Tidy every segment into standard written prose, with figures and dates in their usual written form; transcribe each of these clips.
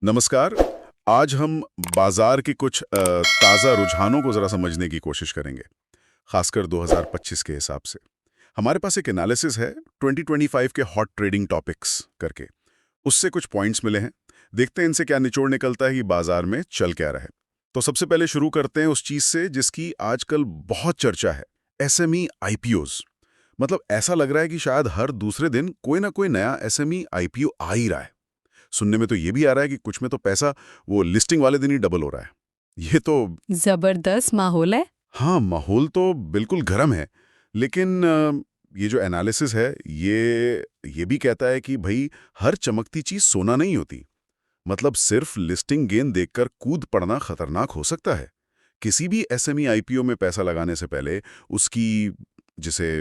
नमस्कार। आज हम बाजार के कुछ ताज़ा रुझानों को ज़रा समझने की कोशिश करेंगे, खासकर 2025 के हिसाब से। हमारे पास एक एनालिसिस है 2025 के हॉट ट्रेडिंग टॉपिक्स करके। उससे कुछ पॉइंट्स मिले हैं। देखते हैं इनसे क्या निचोड़ निकलता है कि बाजार में चल क्या रहा है। तो सबसे पहले शुरू करते हैं उस चीज़ से जिसकी आजकल बहुत चर्चा है, एसएमई आईपीओज़। मतलब ऐसा लग रहा है कि शायद हर दूसरे दिन कोई ना कोई नया एसएमई आईपीओ आ ही रहा है। सुनने में तो ये भी आ रहा है कि कुछ में तो पैसा वो लिस्टिंग वाले दिन ही डबल हो रहा है। ये तो जबरदस्त माहौल है। हाँ, माहौल तो बिल्कुल गर्म है। लेकिन ये जो एनालिसिस है ये भी कहता है कि भई हर चमकती चीज़ सोना नहीं होती। मतलब सिर्फ लिस्टिंग गेन देखकर कूद पड़ना खतरनाक हो सकता है। किसी भी एसएमई आईपीओ में पैसा लगाने से पहले उसकी जिसे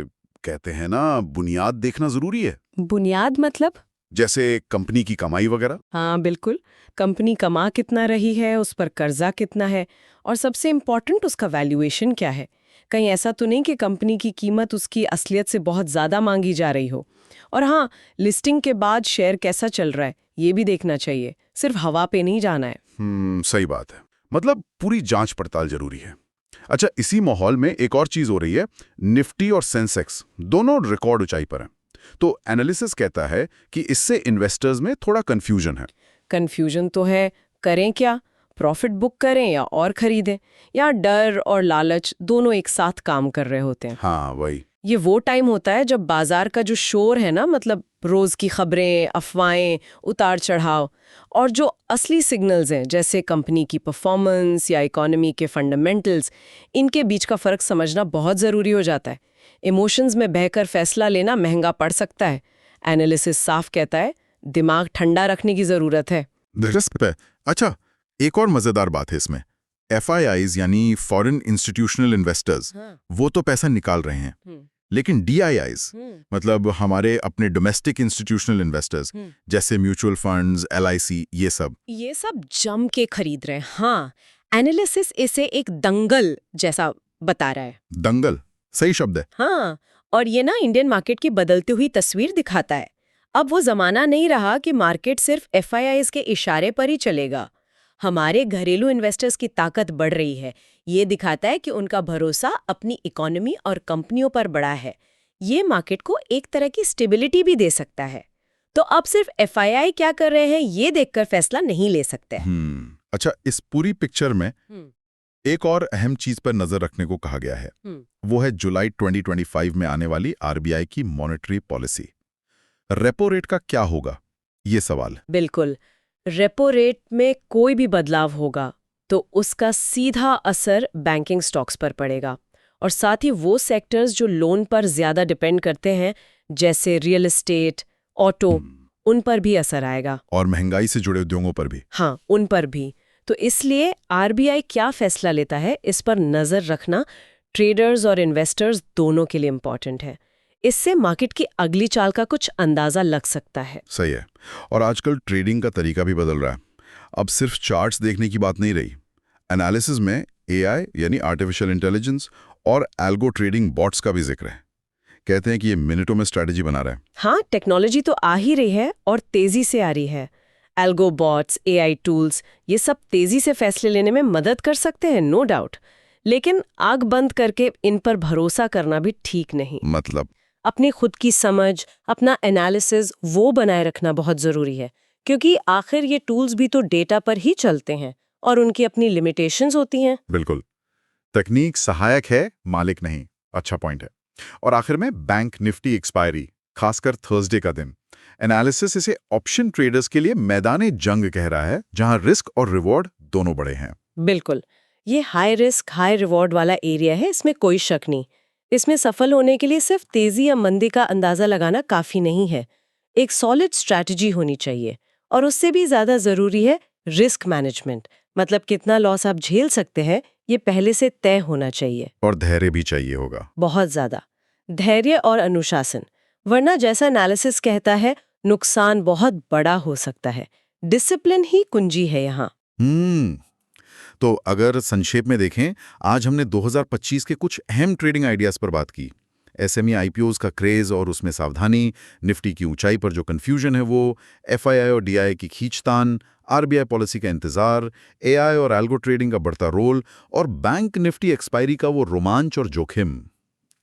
कहते हैं ना बुनियाद देखना ज़रूरी है। बुनियाद मतलब? जैसे कंपनी की कमाई वगैरह। हाँ बिल्कुल। कंपनी कमा कितना रही है, उस पर कर्जा कितना है, और सबसे इम्पोर्टेंट उसका वैल्यूएशन क्या है। कहीं ऐसा तो नहीं कि कंपनी की कीमत उसकी असलियत से बहुत ज़्यादा मांगी जा रही हो। और हाँ, लिस्टिंग के बाद शेयर कैसा चल रहा है ये भी देखना चाहिए, सिर्फ हवा पे नहीं जाना है। सही बात है। मतलब पूरी जांच पड़ताल जरूरी है। अच्छा, इसी माहौल में एक और चीज हो रही है। निफ्टी और सेंसेक्स दोनों रिकॉर्ड ऊंचाई पर हैं। तो एनालिसिस कहता है कि इससे इन्वेस्टर्स में थोड़ा कंफ्यूजन है। कन्फ्यूजन तो है। करें क्या? प्रॉफिट बुक करें या और खरीदें? या डर और लालच दोनों एक साथ काम कर रहे होते हैं। हाँ, वही। ये वो टाइम होता है जब बाजार का जो शोर है ना, मतलब रोज की खबरें, अफवाहें, उतार चढ़ाव, और जो असली सिग्नल्स हैं जैसे कंपनी की परफॉर्मेंस या इकोनॉमी के फंडामेंटल्स, इनके बीच का फर्क समझना बहुत जरूरी हो जाता है। इमोशंस में बहकर फैसला लेना महंगा पड़ सकता है। एनालिसिस साफ कहता है दिमाग ठंडा रखने की जरूरत है। दिलचस्प है। अच्छा, एक और मजेदार बात है इसमें। FIIs यानी फॉरेन इंस्टीट्यूशनल इन्वेस्टर्स, हाँ। वो तो पैसा निकाल रहे हैं। लेकिन DIIs मतलब हमारे अपने डोमेस्टिक इंस्टीट्यूशनल इन्वेस्टर्स जैसे म्यूचुअल फंड्स, LIC, ये सब जम के खरीद रहे हैं। हाँ, एनालिसिस इसे एक दंगल जैसा बता रहा है। दंगल सही शब्द है। हाँ, और ये ना इंडियन मार्केट की बदलती हुई तस्वीर दिखाता है। अब वो जमाना नहीं रहा कि मार्केट सिर्फ FIIs के इशारे पर ही चलेगा। हमारे घरेलू इन्वेस्टर्स की ताकत बढ़ रही है। ये दिखाता है कि उनका भरोसा अपनी इकोनॉमी और कंपनियों पर बढ़ा है। ये मार्केट को एक तरह की स्टेबिलिटी भी दे सकता है। तो अब सिर्फ FII क्या कर रहे हैं ये देखकर फैसला नहीं ले सकते। अच्छा, इस पूरी पिक्चर में एक और अहम चीज पर नजर रखने को कहा गया है। वो है जुलाई 2025 में आने वाली RBI की मॉनेटरी पॉलिसी। रेपो रेट का क्या होगा, ये सवाल है। बिल्कुल। रेपो रेट में कोई भी बदलाव होगा तो उसका सीधा असर बैंकिंग स्टॉक्स पर पड़ेगा, और साथ ही वो सेक्टर्स जो लोन पर ज्यादा डिपेंड करते हैं जैसे रियल एस्टेट, ऑटो, उन पर भी असर आएगा। और महंगाई से जुड़े उद्योगों पर भी। हाँ, उन पर भी। तो इसलिए RBI क्या फैसला लेता है इस पर नजर रखना ट्रेडर्स और इन्वेस्टर्स दोनों के लिए इम्पोर्टेंट है। इससे मार्केट की अगली चाल का कुछ अंदाजा लग सकता है। सही है। और आजकल ट्रेडिंग का तरीका भी बदल रहा है। अब सिर्फ चार्ट्स देखने की बात नहीं रही। एनालिसिस में AI यानी आर्टिफिशियल इंटेलिजेंस और एल्गो ट्रेडिंग बॉट्स का भी जिक्र है। कहते हैं कि ये मिनटों में स्ट्रैटेजी बना रहा है। हाँ, टेक्नोलॉजी तो आ ही रही है और तेजी से आ रही है। एल्गो बॉट्स, AI टूल्स, ये सब तेजी से फैसले लेने में मदद कर सकते हैं, नो डाउट। लेकिन आग बंद करके इन पर भरोसा करना भी ठीक नहीं। मतलब अपनी खुद की समझ, अपना एनालिसिस वो बनाए रखना बहुत जरूरी है, क्योंकि आखिर ये टूल्स भी तो डेटा पर ही चलते हैं और उनकी अपनी लिमिटेशंस होती हैं। बिल्कुल, तकनीक सहायक है, मालिक नहीं। अच्छा पॉइंट है। और आखिर में बैंक निफ्टी एक्सपायरी, खासकर थर्सडे का दिन। एनालिसिस इसे ऑप्शन ट्रेडर्स के लिए मैदाने जंग कह रहा है, जहां रिस्क और रिवॉर्ड दोनों बड़े हैं। बिल्कुल, ये हाई रिस्क हाई रिवॉर्ड वाला एरिया है, इसमें कोई शक नहीं। इसमें सफल होने के लिए सिर्फ तेजी या मंदी का अंदाजा लगाना काफी नहीं है। एक सॉलिड स्ट्रैटेजी होनी चाहिए, और उससे भी ज्यादा जरूरी है रिस्क मैनेजमेंट। मतलब कितना लॉस आप झेल सकते हैं ये पहले से तय होना चाहिए। और धैर्य भी चाहिए होगा। बहुत ज्यादा धैर्य और अनुशासन, वरना जैसा एनालिसिस कहता है नुकसान बहुत बड़ा हो सकता है। डिसिप्लिन ही कुंजी है यहाँ। तो अगर संक्षेप में देखें, आज हमने 2025 के कुछ अहम ट्रेडिंग आइडियाज पर बात की। एसएमई आईपीओज का क्रेज और उसमें सावधानी, निफ्टी की ऊंचाई पर जो कंफ्यूजन है वो, FII और DI की खींचतान, आरबीआई पॉलिसी का इंतजार, एआई और एल्गो ट्रेडिंग का बढ़ता रोल और बैंक निफ्टी एक्सपायरी का वो रोमांच और जोखिम।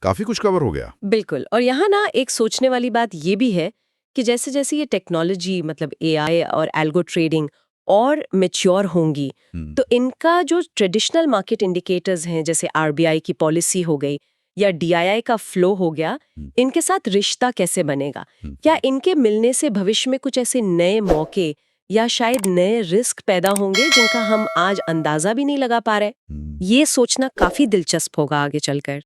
काफी कुछ कवर हो गया। बिल्कुल। और यहाँ ना एक सोचने वाली बात ये भी है कि जैसे जैसे ये टेक्नोलॉजी मतलब एआई और एल्गो ट्रेडिंग और मैच्योर होंगी, तो इनका जो ट्रेडिशनल मार्केट इंडिकेटर्स हैं जैसे आरबीआई की पॉलिसी हो गई या डीआईआई का फ्लो हो गया, इनके साथ रिश्ता कैसे बनेगा? क्या इनके मिलने से भविष्य में कुछ ऐसे नए मौके या शायद नए रिस्क पैदा होंगे जिनका हम आज अंदाजा भी नहीं लगा पा रहे? ये सोचना काफी दिलचस्प होगा आगे चलकर।